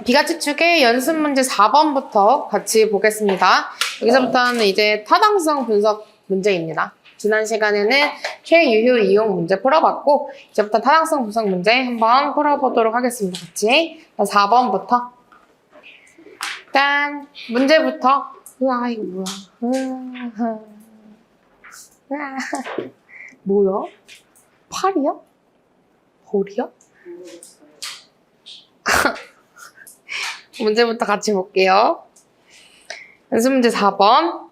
비가치축의 연습 문제 4번부터 같이 보겠습니다. 여기서부터는 이제 타당성 분석 문제입니다. 지난 시간에는 최유효 이용 문제 풀어봤고, 이제부터 타당성 분석 문제 한번 풀어보도록 하겠습니다. 같이. 4번부터. 일단, 문제부터. 우와, 이거 뭐야. 뭐야? 팔이야? 볼이야? 문제부터 같이 볼게요. 연습 문제 4번.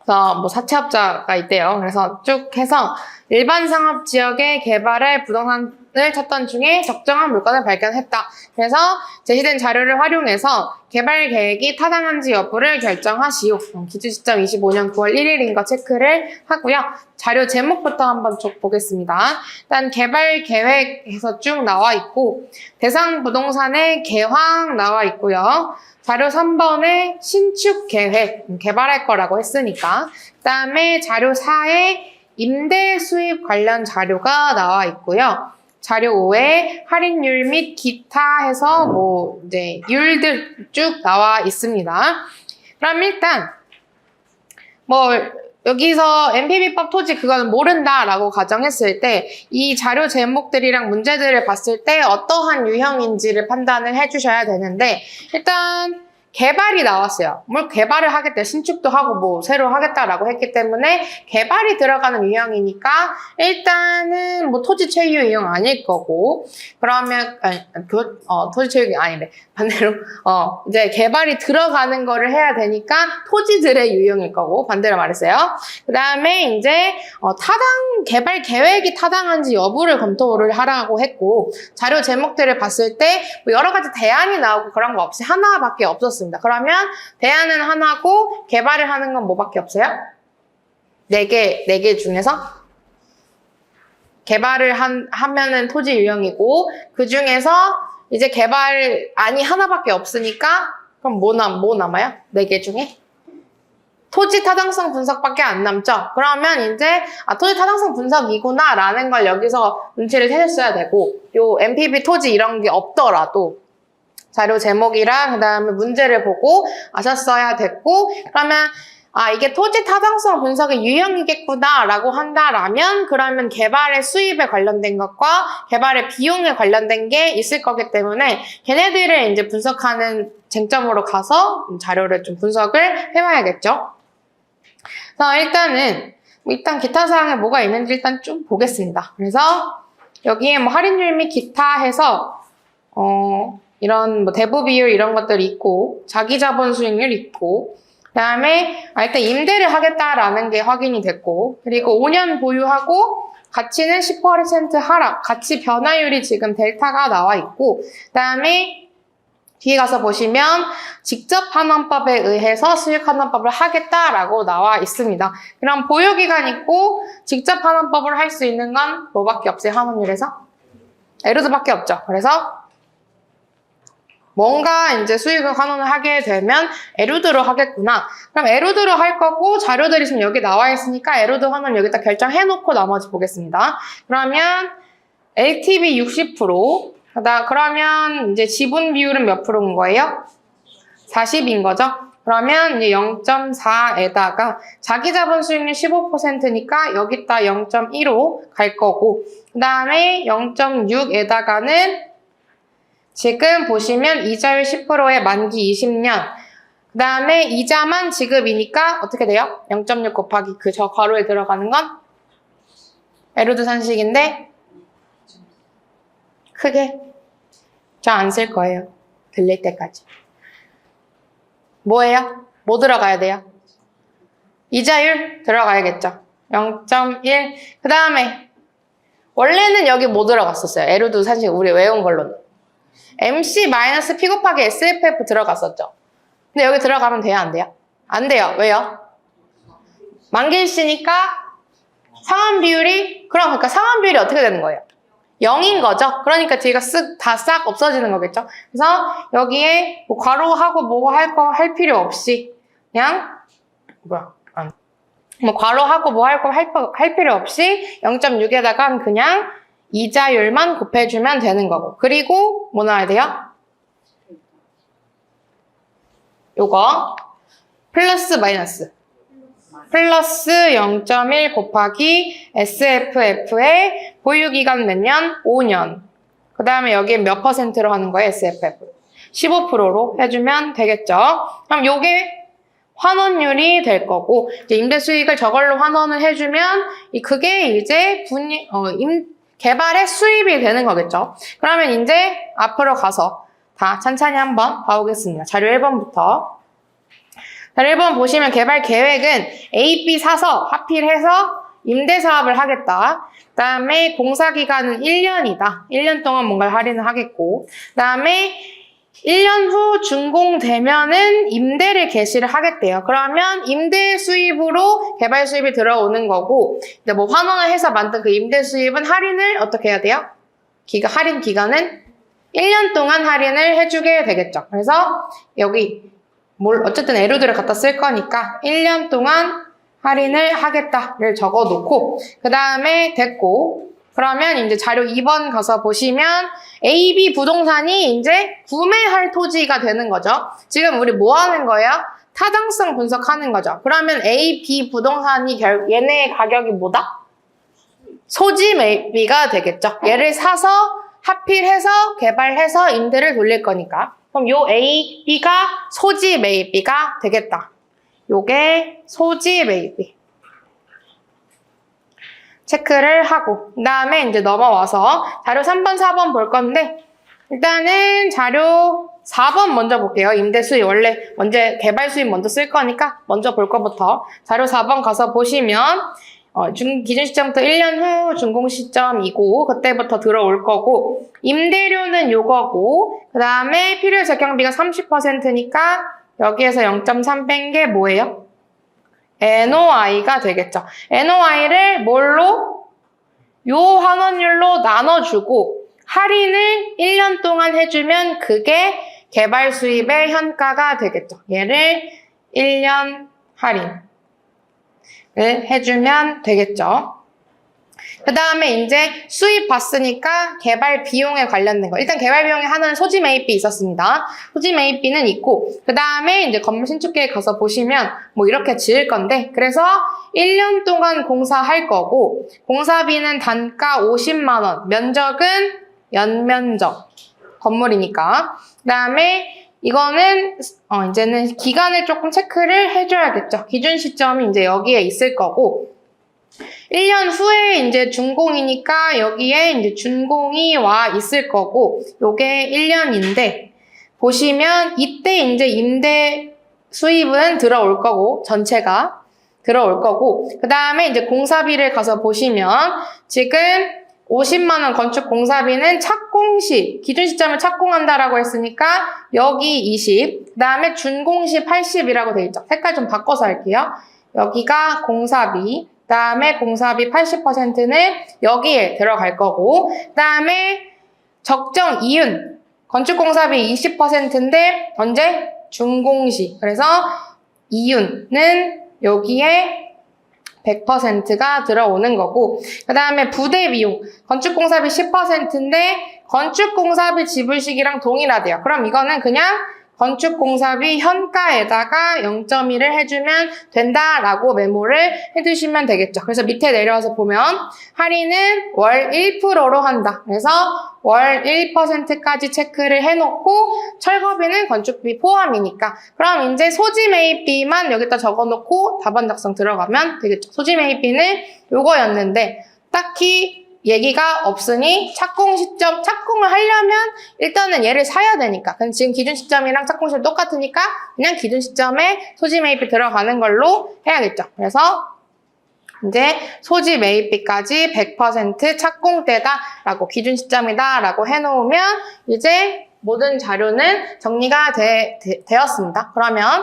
뭐 사채업자가 있대요. 그래서 쭉 해서 일반 상업 지역의 개발에 부동산을 찾던 중에 적정한 물건을 발견했다. 그래서 제시된 자료를 활용해서 개발 계획이 타당한지 여부를 결정하시오. 기준 시점 25년 9월 1일인 거 체크를 하고요. 자료 제목부터 한번 쭉 보겠습니다. 일단 개발 계획에서 쭉 나와 있고, 대상 부동산의 개황 나와 있고요. 자료 3번에 신축 계획, 개발할 거라고 했으니까. 그 다음에 자료 4에 임대 수입 관련 자료가 나와 있고요. 자료 5에 할인율 및 기타 해서 이제 율들 쭉 나와 있습니다. 그럼 일단, 여기서 NPV법 토지 그거는 모른다라고 가정했을 때 이 자료 제목들이랑 문제들을 봤을 때 어떠한 유형인지를 판단을 해주셔야 되는데, 일단 개발이 나왔어요. 뭘 개발을 하겠다, 신축도 하고 새로 하겠다라고 했기 때문에 개발이 들어가는 유형이니까 일단은 토지 체유 유형 아닐 거고, 그러면 토지 체육이 아니래. 반대로 이제 개발이 들어가는 거를 해야 되니까 토지들의 유형일 거고, 반대로 말했어요. 그 다음에 이제 개발 계획이 타당한지 여부를 검토를 하라고 했고, 자료 제목들을 봤을 때 여러 가지 대안이 나오고 그런 거 없이 하나밖에 없었습니다. 그러면 대안은 하나고 개발을 하는 건 뭐밖에 없어요? 4개 중에서 개발을 하면은 토지 유형이고, 그 중에서 이제 개발안이 하나밖에 없으니까 그럼 뭐 남아요? 4개 중에? 토지 타당성 분석밖에 안 남죠? 그러면 이제 토지 타당성 분석이구나 라는 걸 여기서 눈치를 채셨어야 되고, 요 NPV 토지 이런 게 없더라도 자료 제목이랑 그 다음에 문제를 보고 아셨어야 됐고, 그러면 이게 토지 타당성 분석의 유형이겠구나 라고 한다라면, 그러면 개발의 수입에 관련된 것과 개발의 비용에 관련된 게 있을 거기 때문에 걔네들을 이제 분석하는 쟁점으로 가서 자료를 좀 분석을 해봐야겠죠. 그래서 일단 기타 사항에 뭐가 있는지 일단 좀 보겠습니다. 그래서 여기에 할인율 및 기타 해서 이런 대부 비율 이런 것들이 있고, 자기 자본 수익률 있고, 그 다음에 일단 임대를 하겠다라는 게 확인이 됐고, 그리고 5년 보유하고 가치는 10% 하락, 가치 변화율이 지금 델타가 나와 있고, 그 다음에 뒤에 가서 보시면 직접환원법에 의해서 수익환원법을 하겠다라고 나와 있습니다. 그럼 보유기간 있고 직접환원법을 할 수 있는 건 뭐밖에 없어요? 환원율에서? 에루드밖에 없죠. 그래서 뭔가 이제 수익을 환원을 하게 되면 에루드로 하겠구나. 그럼 에루드로 할 거고, 자료들이 지금 여기 나와 있으니까 에루드 환원 여기다 결정해놓고 나머지 보겠습니다. 그러면 LTV 60%, 그러면 이제 지분 비율은 몇 프로인 거예요? 40인 거죠? 그러면 이제 0.4에다가 자기 자본 수익률 15%니까 여기다 0.15 갈 거고, 그 다음에 0.6에다가는 지금 보시면 이자율 10%에 만기 20년, 그 다음에 이자만 지급이니까 어떻게 돼요? 0.6 곱하기 저 괄호에 들어가는 건 에루드 산식인데 크게 저 안 쓸 거예요. 들릴 때까지. 뭐예요? 뭐 들어가야 돼요? 이자율 들어가야겠죠. 0.1. 그 다음에 원래는 여기 뭐 들어갔었어요? 에루드 산식 우리 외운 걸로는 MC-P 곱하기 SFF 들어갔었죠. 근데 여기 들어가면 돼요? 안 돼요? 안 돼요. 왜요? 만기일시니까 상환 비율이, 그러니까 상환 비율이 어떻게 되는 거예요? 0인 거죠? 그러니까 뒤가 다 싹 없어지는 거겠죠? 그래서 여기에 괄호하고 뭐고 할 필요 없이 그냥 괄호하고 뭐 할 필요 없이 0.6에다가 그냥 이자율만 곱해주면 되는 거고, 그리고 뭐 나와야 돼요? 요거 플러스 마이너스 플러스 0.1 곱하기 SFF의 보유기간 몇 년? 5년. 그 다음에 여기에 몇 퍼센트로 하는 거예요? SFF. 15%로 해주면 되겠죠. 그럼 요게 환원율이 될 거고, 이제 임대 수익을 저걸로 환원을 해주면, 그게 이제 개발의 수입이 되는 거겠죠. 그러면 이제 앞으로 가서 다 찬찬히 한번 봐보겠습니다. 자료 1번부터. 자료 1번 보시면 개발 계획은 A, B 사서 하필해서 임대 사업을 하겠다. 그 다음에 공사 기간은 1년이다. 1년 동안 뭔가를 할인을 하겠고, 그 다음에 1년 후 준공되면은 임대를 개시를 하겠대요. 그러면 임대 수입으로 개발 수입이 들어오는 거고, 이제 뭐 환원을 해서 만든 그 임대 수입은 할인을 어떻게 해야 돼요? 할인 기간은 1년 동안 할인을 해주게 되겠죠. 그래서 여기 어쨌든 에루드를 갖다 쓸 거니까 1년 동안 할인을 하겠다를 적어 놓고, 그 다음에 됐고, 그러면 이제 자료 2번 가서 보시면 A, B 부동산이 이제 구매할 토지가 되는 거죠. 지금 우리 뭐 하는 거예요? 타당성 분석하는 거죠. 그러면 A, B 부동산이 얘네의 가격이 뭐다? 소지 매입비가 되겠죠. 얘를 사서 하필해서 개발해서 임대를 돌릴 거니까. 그럼 요 A, B가 소지 매입비가 되겠다. 요게 소지 매입비. 체크를 하고, 그 다음에 이제 넘어와서 자료 3번, 4번 볼 건데, 일단은 자료 4번 먼저 볼게요. 임대 수입, 원래 먼저 개발 수입 먼저 쓸 거니까 먼저 볼 거부터. 자료 4번 가서 보시면, 기준 시점부터 1년 후 준공 시점이고, 그때부터 들어올 거고, 임대료는 요거고, 그 다음에 필요 적용비가 30%니까, 여기에서 0.3 뺀 게 뭐예요? NOI가 되겠죠. NOI를 뭘로? 요 환원율로 나눠주고 할인을 1년 동안 해주면 그게 개발 수입의 현가가 되겠죠. 얘를 1년 할인을 해주면 되겠죠. 그 다음에 이제 수입 봤으니까 개발 비용에 관련된 거. 일단 개발 비용에 하나는 소지 매입비 있었습니다. 소지 매입비는 있고, 그 다음에 이제 건물 신축 계획 가서 보시면 뭐 이렇게 지을 건데, 그래서 1년 동안 공사할 거고, 공사비는 단가 50만 원, 면적은 연면적 건물이니까. 그 다음에 이거는 이제는 기간을 조금 체크를 해줘야겠죠. 기준 시점이 이제 여기에 있을 거고, 1년 후에 이제 준공이니까 여기에 이제 준공이 와 있을 거고, 요게 1년인데, 보시면 이때 이제 임대 수입은 들어올 거고, 전체가 들어올 거고, 그 다음에 이제 공사비를 가서 보시면, 지금 50만원 건축 공사비는 착공시, 기준 시점을 착공한다라고 했으니까, 여기 20, 그 다음에 준공시 80이라고 돼 있죠. 색깔 좀 바꿔서 할게요. 여기가 공사비, 그 다음에 공사비 80%는 여기에 들어갈 거고, 그 다음에 적정 이윤, 건축공사비 20%인데 언제? 준공시. 그래서 이윤은 여기에 100%가 들어오는 거고, 그 다음에 부대 비용, 건축공사비 10%인데 건축공사비 지불시기랑 동일하대요. 그럼 이거는 그냥 건축공사비 현가에다가 0.1을 해주면 된다라고 메모를 해두시면 되겠죠. 그래서 밑에 내려와서 보면 할인은 월 1%로 한다. 그래서 월 1%까지 체크를 해놓고 철거비는 건축비 포함이니까 그럼 이제 소지 매입비만 여기다 적어놓고 답안 작성 들어가면 되겠죠. 소지 매입비는 요거였는데 딱히 얘기가 없으니 착공 시점, 착공을 하려면 일단은 얘를 사야 되니까. 근데 지금 기준 시점이랑 착공 시점 똑같으니까 그냥 기준 시점에 소지 매입비 들어가는 걸로 해야겠죠. 그래서 이제 소지 매입비까지 100% 착공 때다라고 기준 시점이다라고 해놓으면 이제 모든 자료는 정리가 되었습니다. 그러면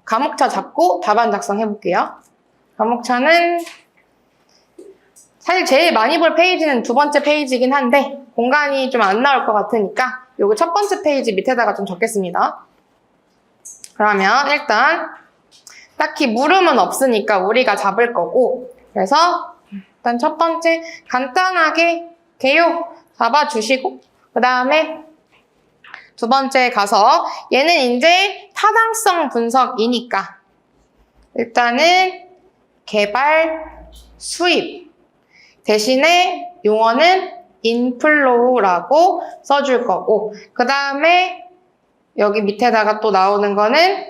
과목차 잡고 답안 작성해 볼게요. 과목차는 사실 제일 많이 볼 페이지는 두 번째 페이지긴 한데 공간이 좀 안 나올 것 같으니까 요거 첫 번째 페이지 밑에다가 좀 적겠습니다. 그러면 일단 딱히 물음은 없으니까 우리가 잡을 거고 그래서 일단 첫 번째 간단하게 개요 잡아주시고 그 다음에 두 번째 가서 얘는 이제 타당성 분석이니까 일단은 개발 수입 대신에 용어는 인플로우라고 써줄 거고 그 다음에 여기 밑에다가 또 나오는 거는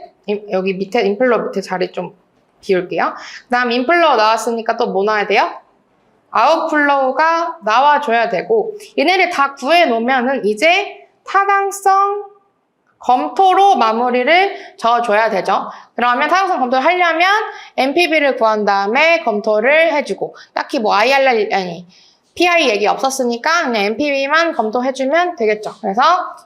여기 밑에 인플로우 밑에 자리 좀 비울게요. 그 다음 인플로우 나왔으니까 또 뭐 나와야 돼요? 아웃플로우가 나와줘야 되고 얘네를 다 구해놓으면은 이제 타당성 검토로 마무리를 적어줘야 되죠. 그러면 타당성 검토를 하려면 NPV를 구한 다음에 검토를 해주고 딱히 뭐 IRR 아니 PI 얘기 없었으니까 그냥 NPV만 검토해주면 되겠죠. 그래서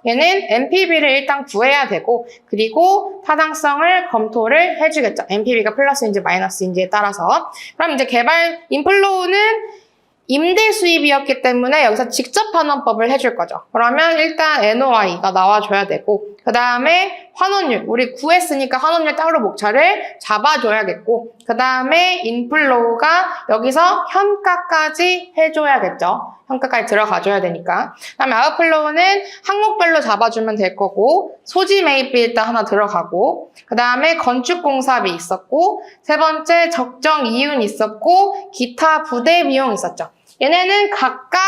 얘는 NPV를 일단 구해야 되고 그리고 타당성을 검토를 해주겠죠. NPV가 플러스인지 마이너스인지에 따라서. 그럼 이제 개발 인플로우는 임대 수입이었기 때문에 여기서 직접 환원법을 해줄 거죠. 그러면 일단 NOI가 나와줘야 되고 그 다음에 환원율, 우리 구했으니까 환원율 따로 목차를 잡아줘야겠고 그 다음에 인플로우가 여기서 현가까지 해줘야겠죠. 현가까지 들어가줘야 되니까. 그 다음에 아웃플로우는 항목별로 잡아주면 될 거고 소지 매입비 일단 하나 들어가고 그 다음에 건축공사비 있었고 세 번째 적정 이윤 있었고 기타 부대 비용 있었죠. 얘네는 각각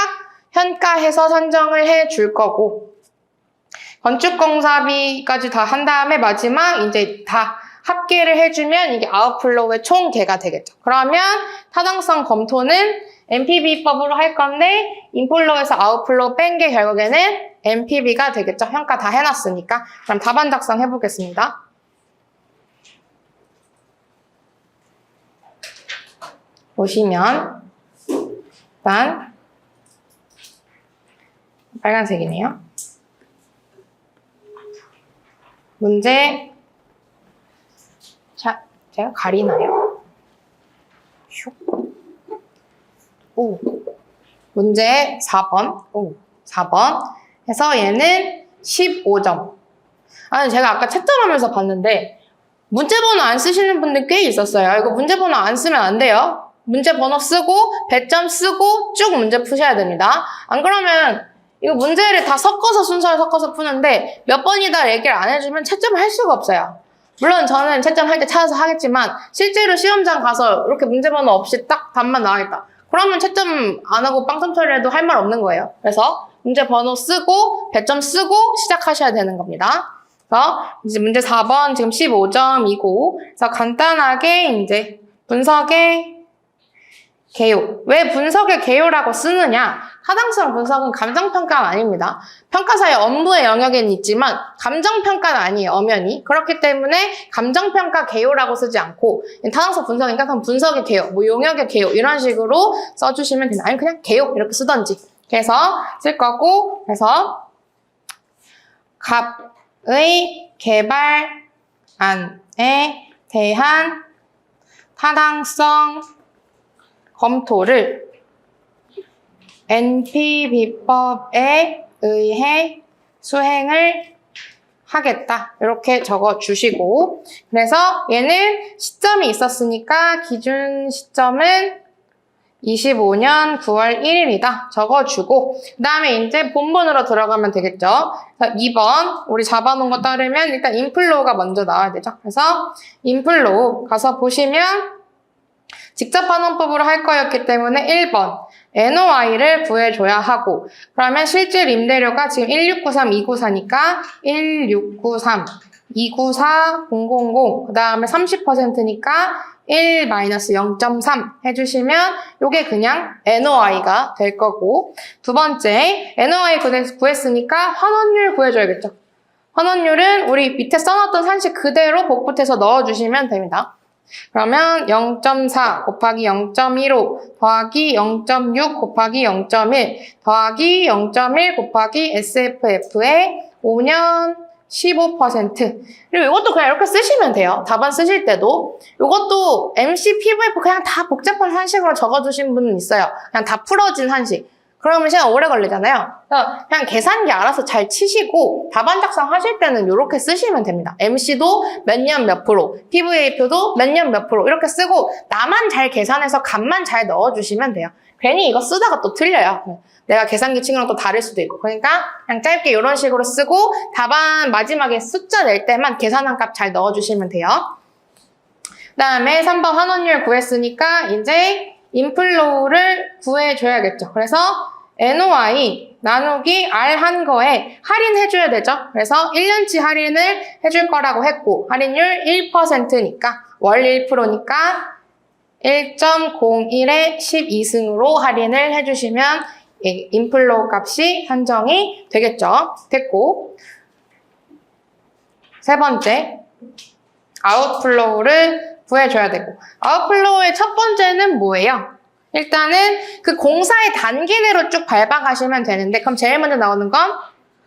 현가해서 산정을 해줄 거고 건축공사비까지 다 한 다음에 마지막 이제 다 합계를 해주면 이게 아웃플로우의 총계가 되겠죠. 그러면 타당성 검토는 NPV법으로 할 건데 인플로우에서 아웃플로우 뺀 게 결국에는 NPV가 되겠죠. 현가 다 해놨으니까. 그럼 답안 작성 해보겠습니다. 보시면 일단 빨간색이네요. 문제 자, 제가 가리나요? 슉. 오. 문제 4번. 오. 4번. 해서 얘는 15점. 아니, 제가 아까 채점하면서 봤는데, 문제번호 안 쓰시는 분들 꽤 있었어요. 이거 문제번호 안 쓰면 안 돼요. 문제번호 쓰고, 배점 쓰고, 쭉 문제 푸셔야 됩니다. 안 그러면, 이거 문제를 다 섞어서 순서를 섞어서 푸는데, 몇 번이다 얘기를 안 해주면 채점을 할 수가 없어요. 물론 저는 채점할 때 찾아서 하겠지만 실제로 시험장 가서 이렇게 문제번호 없이 딱 답만 나와있다. 그러면 채점 안 하고 빵점 처리해도 할 말 없는 거예요. 그래서 문제번호 쓰고 배점 쓰고 시작하셔야 되는 겁니다. 그래서 이제 문제 4번 지금 15점이고 그래서 간단하게 이제 분석의 개요. 왜 분석의 개요라고 쓰느냐? 타당성 분석은 감정평가는 아닙니다. 평가사의 업무의 영역에는 있지만 감정평가는 아니에요, 엄연히. 그렇기 때문에 감정평가 개요라고 쓰지 않고 타당성 분석이니까 그럼 분석의 개요, 뭐 용역의 개요 이런 식으로 써주시면 됩니다. 아니면 그냥 개요 이렇게 쓰던지. 그래서 쓸 거고 그래서 갑의 개발안에 대한 타당성 검토를 NPV법에 의해 수행을 하겠다. 이렇게 적어 주시고 그래서 얘는 시점이 있었으니까 기준 시점은 25년 9월 1일이다. 적어주고 그 다음에 이제 본문으로 들어가면 되겠죠. 2번 우리 잡아놓은 거 따르면 일단 인플로우가 먼저 나와야 되죠. 그래서 인플로우 가서 보시면 직접 환원법으로 할 거였기 때문에 1번 NOI를 구해줘야 하고 그러면 실질 임대료가 지금 1693, 294니까 1693, 294, 000 그 다음에 30%니까 1-0.3 해주시면 이게 그냥 NOI가 될 거고 두 번째 NOI 구했으니까 환원율 구해줘야겠죠. 환원율은 우리 밑에 써놨던 산식 그대로 복붙해서 넣어주시면 됩니다. 그러면 0.4 곱하기 0.15 더하기 0.6 곱하기 0.1 더하기 0.1 곱하기 SFF의 5년 15% 그리고 이것도 그냥 이렇게 쓰시면 돼요. 답안 쓰실 때도 이것도 MC, PVF 그냥 다 복잡한 산식으로 적어주신 분은 있어요. 그냥 다 풀어진 산식. 그러면 시간 오래 걸리잖아요. 그냥 계산기 알아서 잘 치시고 답안 작성하실 때는 이렇게 쓰시면 됩니다. MC도 몇 년 몇 프로, PVA표도 몇 년 몇 프로 이렇게 쓰고 나만 잘 계산해서 값만 잘 넣어주시면 돼요. 괜히 이거 쓰다가 또 틀려요. 내가 계산기 친구랑 또 다를 수도 있고. 그러니까 그냥 짧게 이런 식으로 쓰고 답안 마지막에 숫자 낼 때만 계산한 값 잘 넣어주시면 돼요. 그 다음에 3번 환원율 구했으니까 이제 인플로우를 구해줘야겠죠. 그래서 NOI 나누기 R 한 거에 할인해줘야 되죠. 그래서 1년치 할인을 해줄 거라고 했고 할인율 1%니까 월 1%니까 1.01에 12승으로 할인을 해주시면 인플로우 값이 산정이 되겠죠. 됐고 세 번째 아웃플로우를 구해줘야 되고 아웃플로우의 첫 번째는 뭐예요? 일단은 그 공사의 단계대로 쭉 밟아가시면 되는데 그럼 제일 먼저 나오는 건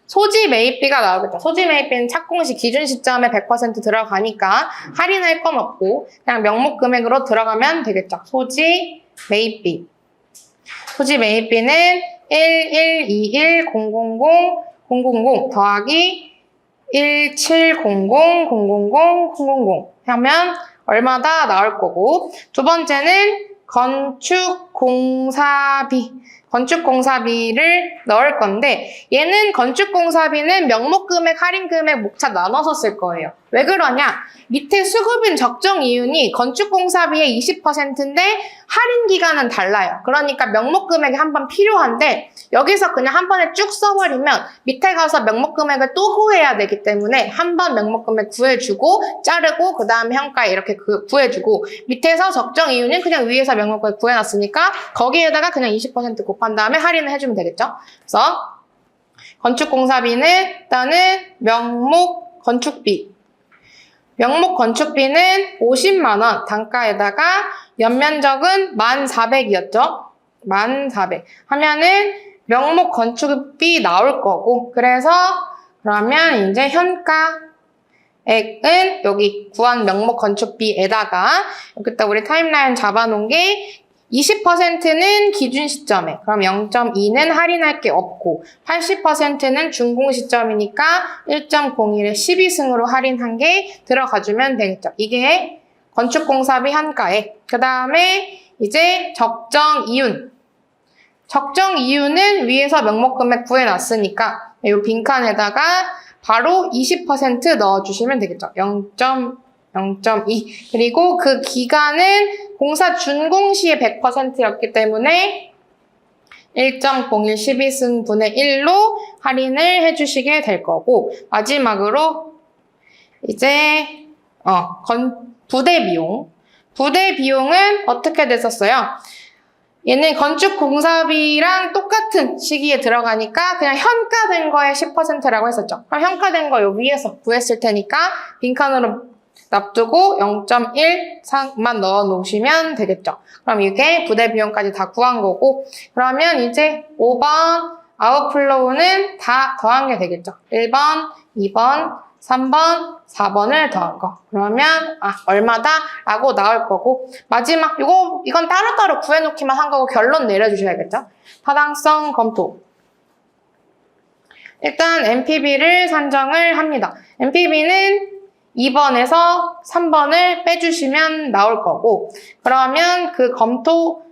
소지 매입비가 나오겠죠. 소지 매입비는 착공시 기준 시점에 100% 들어가니까 할인할 건 없고 그냥 명목 금액으로 들어가면 되겠죠. 소지 매입비. 소지 매입비는 1121000 더하기 170000000 하면 얼마다 나올 거고 두 번째는 건축공사비를 넣을 건데 얘는 건축공사비는 명목금액, 할인금액, 목차 나눠서 쓸 거예요. 왜 그러냐? 밑에 수급인 적정 이윤이 건축공사비의 20%인데 할인 기간은 달라요. 그러니까 명목금액이 한 번 필요한데 여기서 그냥 한 번에 쭉 써버리면 밑에 가서 명목금액을 또 후회해야 되기 때문에 한 번 명목금액 구해주고 자르고 그 다음에 현가에 이렇게 구해주고 밑에서 적정 이윤은 그냥 위에서 명목금액 구해놨으니까 거기에다가 그냥 20% 곱한 다음에 할인을 해주면 되겠죠. 그래서 건축공사비는 일단은 명목 건축비. 명목 건축비는 50만 원 단가에다가 연면적은 1400이었죠. 1400 하면은 명목 건축비 나올 거고 그래서 그러면 이제 현가액은 여기 구한 명목 건축비에다가 여기다 우리 타임라인 잡아놓은 게 20%는 기준 시점에 그럼 0.2는 할인할 게 없고 80%는 준공 시점이니까 1.01에 12승으로 할인한 게 들어가주면 되겠죠. 이게 건축공사비 한가액. 그 다음에 이제 적정 이윤. 적정 이윤은 위에서 명목금액 구해놨으니까 이 빈칸에다가 바로 20% 넣어주시면 되겠죠. 0.2 그리고 그 기간은 공사 준공 시에 100%였기 때문에 1.01 12승분의 1로 할인을 해주시게 될 거고 마지막으로 이제 부대 비용. 부대 비용은 어떻게 됐었어요? 얘는 건축공사비랑 똑같은 시기에 들어가니까 그냥 현가된 거에 10%라고 했었죠. 그럼 현가된 거 요 위에서 구했을 테니까 빈칸으로 납두고 0.1만 넣어 놓으시면 되겠죠. 그럼 이게 부대 비용까지 다 구한 거고 그러면 이제 5번 아웃플로우는 다 더한 게 되겠죠. 1번, 2번, 3번, 4번을 더한 거. 그러면 얼마다? 라고 나올 거고 마지막 이건 따로따로 구해놓기만 한 거고 결론 내려주셔야겠죠. 타당성 검토. 일단 NPV를 산정을 합니다. NPV는 2번에서 3번을 빼주시면 나올 거고 그러면 그 검토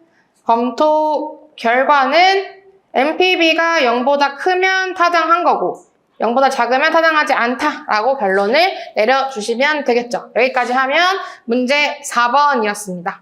결과는 NPV가 0보다 크면 타당한 거고 0보다 작으면 타당하지 않다라고 결론을 내려주시면 되겠죠. 여기까지 하면 문제 4번이었습니다.